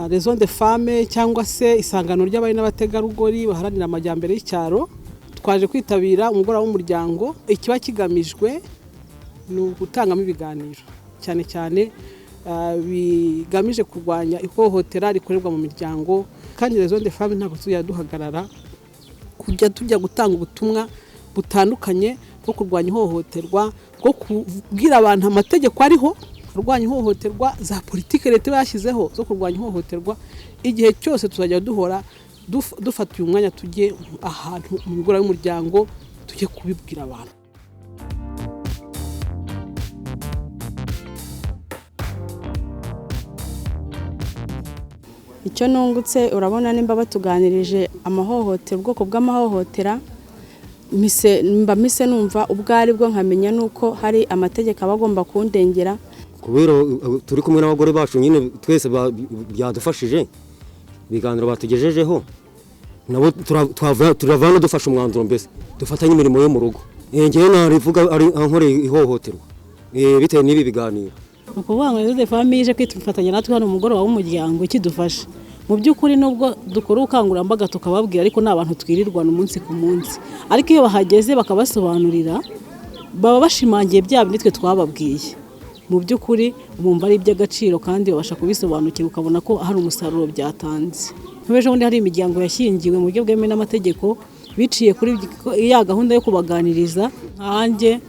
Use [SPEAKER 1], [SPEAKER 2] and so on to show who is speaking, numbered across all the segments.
[SPEAKER 1] Raison de Femme cyangwa se isangano ry'abari n'abategarugori baharanira amajyambere y'icyaro twaje kwitabira umugoroba w'umuryango. Ikiba kigamijwe ni ugutangamo ibiganiro cyane cyane bigamije kurwanya ihohotera rikorerwa mu miryango, kandi Raison de Femme ntabwo tujya duhagarara kujya tujya gutanga ubutumwa butandukanye bwo kurwanya ihohoterwa, bwo kubwira abantu amategeko ariho kurwanya ihohoterwa, za politike leta yashyizeho zo kurwanya ihohoterwa. Igihe cyose tuzajya duhora dufata uyu mwanya tujye ahantu mu migora y'umuryango tujye kubibwira abantu.
[SPEAKER 2] Icyo nungutse urabona nimba batuganirije amahohotera, ubwoko bw'amahohotera, mise numva ubwari bwo nkamenya nuko hari amategeko abagomba kundengera.
[SPEAKER 3] Kubera turi kumwe n'abagore bacu nyine twese byadufashije ibiganiro batugejejeho, nabo turavana dufasha umwanzuro, mbese dufatanye imirimo yo mu rugo. Ngewe narivuga ari ankoreye ihohoterwa bitewe n'ibi biganiro.
[SPEAKER 4] Ukuvuga ngo Raison de Femme ije kwitfatanya natwe hano umugoroba w'umuryango ikidufasha. Mu by'ukuri nubwo dukora ubukangurambaga tukababwira, ariko n'abantu twirirwana umunsi ku munsi, ariko iyo bahageze bakabasobanurira baba bashimangiye bya bindi twe twababwiye. Mu by'ukuri bumva ari iby'agaciro kandi babasha kubisobanukira, ukabona ko hari umusaruro byatanze. Nk'ejo bundi hari imiryango yashyingiwe mu buryo bwemewe n'amategeko biciye kuri ya gahunda yo kubaganiriza. Hanjye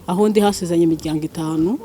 [SPEAKER 4] aho ndi hasezanye imiryango 5.